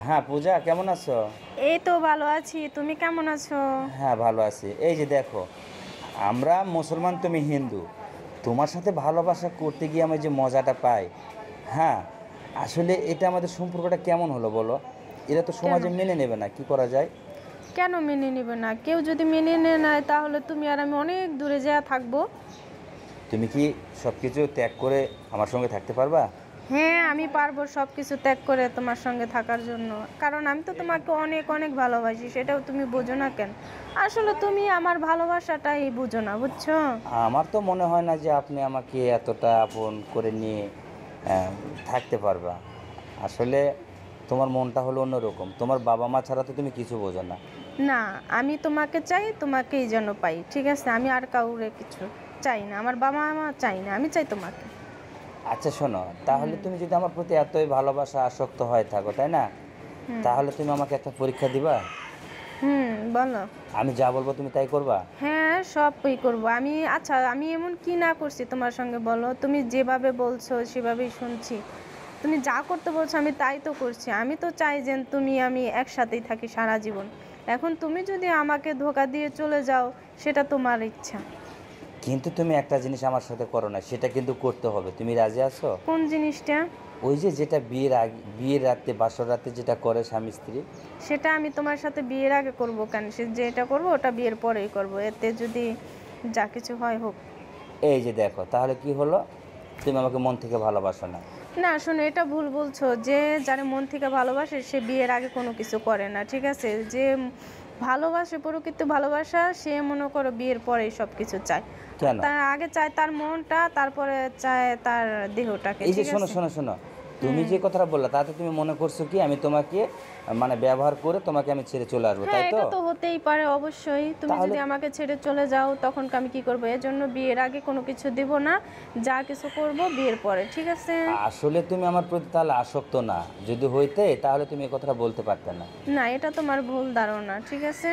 হ্যাঁ পূজা, কেমন আছো? এই তো ভালো আছি। তুমি কেমন আছো? হ্যাঁ ভালো আছি। এই যে দেখো, আমরা মুসলমান, তুমি হিন্দু। তোমার সাথে ভালোবাসা করতে গিয়ে আমি যে মজাটা পাই, হ্যাঁ, আসলে এটা আমাদের সম্পর্কটা কেমন হলো বলো? এরা তো কেন? সমাজে মেনে নেবে না, কি করা যায়? কেন মেনে নিবে না? কেউ যদি মেনে নেয় তাহলে তুমি আর আমি অনেক দূরে যেয়ে থাকবো। তুমি কি সব কিছু ত্যাগ করে আমার সঙ্গে থাকতে পারবা? হ্যাঁ, আমি পারবো সব কিছু ত্যাগ করে তোমার সঙ্গে থাকার জন্য। কারণ আমি তো তোমাকে অনেক অনেক ভালোবাসি, সেটাও তুমি বোঝো না কেন? আসলে তুমি আমার ভালোবাসাটাই বুঝো না, বুঝছো? আমার তো মনে হয় না যে আপনি আমাকে এতটা আপন করে নিয়ে আহ, থাকতে পারবা। আসলে তোমার মনটা হলো অন্যরকম। তোমার বাবা মা ছাড়া তো তুমি কিছু বোঝো না। না, আমি তোমাকে চাই, তোমাকেই যেন পাই, ঠিক আছে? আমি আর কাউরে কিছু চাই না, আমার বাবা মা চাই না, আমি চাই তোমাকে। আচ্ছা শোনো, তাহলে তুমি যদি আমার প্রতি এতই ভালোবাসা আসক্ত হয়ে থাকো, তাই না? হুম। তাহলে তুমি আমাকে একটা পরীক্ষা দিবা। বলো। আমি যা বলবো তুমি তাই করবা। হ্যাঁ, সবই করবো আমি। আচ্ছা, আমি এমন কি না করছি তোমার সঙ্গে বলো? তুমি যেভাবে বলছো সেভাবেই শুনছি। তুমি যা করতে বলছো আমি তাই তো করছি। আমি তো চাই যে তুমি আমি একসাথেই থাকি সারা জীবন। এখন তুমি যদি আমাকে ধোঁকা দিয়ে চলে যাও, সেটা তোমার ইচ্ছা। কিন্তু তুমি একটা জিনিস আমার সাথে করো না, সেটা কিন্তু করতে হবে। তুমি রাজি আছো? কোন জিনিসটা? ওই যে যেটা বিয়ের আগে, বিয়ের রাতে, বাসর রাতে যেটা করে স্বামী স্ত্রী। সেটা আমি তোমার সাথে বিয়ের আগে করব কেন? সে যেটা করব ওটা বিয়ের পরেই করব। এতে যদি যা কিছু হয় হোক। এই যে দেখো, তাহলে কি হলো? তুমি আমাকে মন থেকে ভালোবাসো না। না শোনো, এটা ভুল বলছো। যে যারা মন থেকে ভালোবাসে সে বিয়ের আগে কোনো কিছু করে না, ঠিক আছে? যে ভালোবাসে, প্রকৃত ভালোবাসা, সে মনে করো বিয়ের পরেই সব কিছু চায়। কেন? তার আগে চায় তার মনটা, তারপরে চায় তার দেহটাকে, এই যে ঠিক শোনো আছে? শোনো শোনো, তুমি যে কথাটা বললা তাতে তুমি মনে করছো কি আমি তোমাকে মানে ব্যবহার করে তোমাকে আমি ছেড়ে চলে আসবো, হ্যাঁ, তাই তো? এটা তো হতেই পারে অবশ্যই। তুমি তাহলে যদি আমাকে ছেড়ে চলে যাও তখন আমি কি করবো? এজন্য বিয়ের আগে কোনো কিছু দেব না। যা কিছু করব বিয়ের পরে, ঠিক আছে? আসলে তুমি আমার প্রতি তাহলে আসক্ত না। যদি হইতে তাহলে তুমি এই কথাটা বলতে পারতে না। না, এটা তোমার ভুল ধারণা, ঠিক আছে?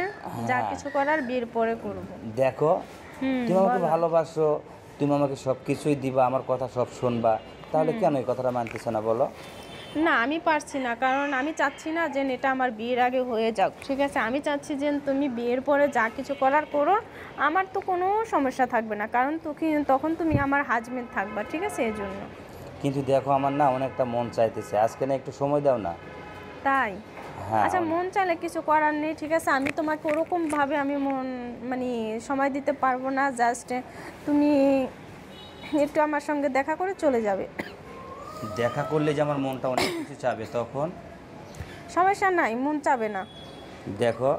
যা হ্যাঁ, কিছু করার বিয়ের পরে করব। দেখো, তুমি আমাকে বলো। ভালোবাসো, তুমি আমাকে সব কিছুই দিবা, আমার কথা সব শুনবা, তাহলে কেন এই কথাটা মানতেছো না বলো? না, আমি পারছি না, কারণ আমি চাচ্ছি না যে এটা আমার বিয়ের আগে হয়ে যাক, ঠিক আছে? আমি চাচ্ছি যে তুমি বিয়ের পরে যা কিছু করার করো। আমার তো কোনো সমস্যা থাকবে না, কারণ তখন তুমি আমার হাজবেন্ড থাকবা, ঠিক আছে? এই জন্য। কিন্তু দেখো, আমার না অনেকটা মন চাইতেছে, আজকে না একটু সময় দাও না। তাই? হ্যাঁ আচ্ছা, মন চাইলে কিছু করার নেই, ঠিক আছে? আমি তোমাকে ওরকমভাবে আমি মানে সময় দিতে পারবো না। জাস্ট তুমি একটু আমার সঙ্গে দেখা করে চলে যাবে। দেখা করলে যে আমার মনটা অনেক কিছু চাবে তখন। সমস্যা নাই, মন চাবে না। দেখো,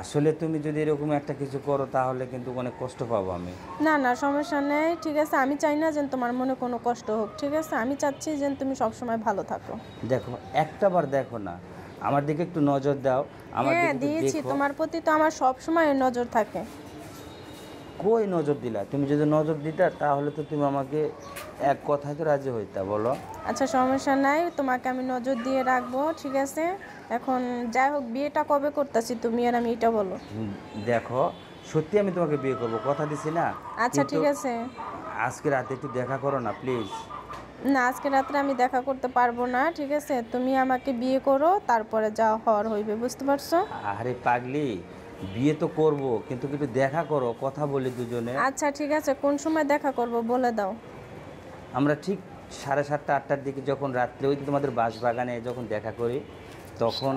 আসলে তুমি যদি এরকম একটা কিছু করো তাহলে কিন্তু অনেক কষ্ট পাবো আমি। না না, সমস্যা নেই, ঠিক আছে? আমি চাই না যে তোমার মনে কোনো কষ্ট হোক, ঠিক আছে? আমি চাচ্ছি যে তুমি সবসময় ভালো থাকো। দেখো, একটা বার দেখো না, আমার দিকে একটু নজর দাও, আমার হ্যাঁ, দিকে একটু দিয়েছি। দেখো। তোমার প্রতি তো আমার সব সময় নজর থাকে। কই নজর দিলা? তুমি যদি নজর দিতা তাহলে তো তুমি আমাকে এক কথায় তো রাজি হইতা, বলো? আচ্ছা, সমস্যা নাই, তোমাকে আমি নজর দিয়ে রাখবো, ঠিক আছে? এখন যাই হোক, বিয়েটা কবে করতেছি তুমি আর আমি, এটা বলো। হুম, দেখো, সত্যি আমি তোমাকে বিয়ে করব, কথা দিছি না। আচ্ছা, কিন্তু ঠিক আছে। আজকে রাতে একটু দেখা করো না প্লিজ। না, আজকে রাত্রে আমি দেখা করতে পারবো না, ঠিক আছে? তুমি আমাকে বিয়ে করো, তারপরে যা হওয়ার হইবে, বুঝতে পারছো? আরে পাগলি, বিয়ে তো করব, কিন্তু একটু দেখা করো, কথা বলি দুজনে। আচ্ছা, ঠিক আছে, কোন সময় দেখা করব বলে দাও। আমরা ঠিক 7:30 8টার দিকে, যখন রাত্রে ওই যে তোমাদের বাঁশবাগানে যখন দেখা করি, তখন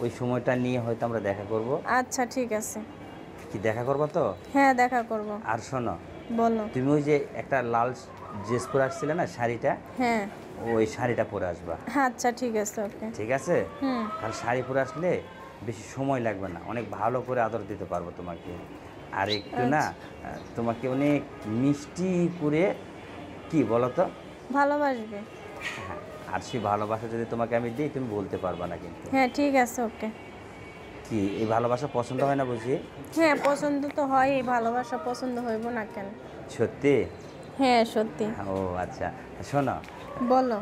ওই সময়টা নিয়ে হয়তো আমরা দেখা করব। আচ্ছা, ঠিক আছে। কি দেখা করবো তো? হ্যাঁ, দেখা করব। আর শোনো, বলো। তুমি ওই যে একটা লাল ড্রেস পরে আসছিলে না, শাড়িটা, হ্যাঁ। ওই শাড়িটা পরে আসবা। আচ্ছা, ঠিক আছে, ওকে। ঠিক আছে? হুম। কারণ শাড়ি পরে আসলে বেশি সময় লাগবে না, অনেক ভালো করে আদর দিতে পারবো তোমাকে। আর একটু না আচ্ছা। তোমাকে অনেক মিষ্টি করে, কি বলো তো? ভালোবাসবে। হ্যাঁ, আর সেই ভালোবাসা যদি তোমাকে আমি দিই তুমি বলতে পারবা না কিন্তু। হ্যাঁ, ঠিক আছে, ওকে। কি এই ভালোবাসা পছন্দ হয় না বুঝি? হ্যাঁ, পছন্দ তো হয়, এই ভালোবাসা পছন্দ হইব না কেন? সত্যি? হ্যাঁ, সত্যি। ও আচ্ছা, শোনো, বলো।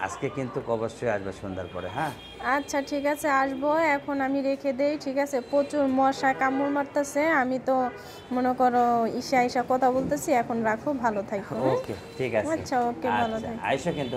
আজকে কিন্তু অবশ্যই আসবে সন্ধ্যার পরে, হ্যাঁ? আচ্ছা, ঠিক আছে, আসবো। এখন আমি রেখে দেই, ঠিক আছে? প্রচুর মশা কামড় মারতেছে, আমি তো মনে করো ঈশা ঈশা কথা বলতেছি। এখন রাখো, ভালো থাকো, হ্যাঁ? ওকে, ঠিক আছে। আচ্ছা, ওকে, ভালো আচ্ছা, থাকো। আইসো কিন্তু।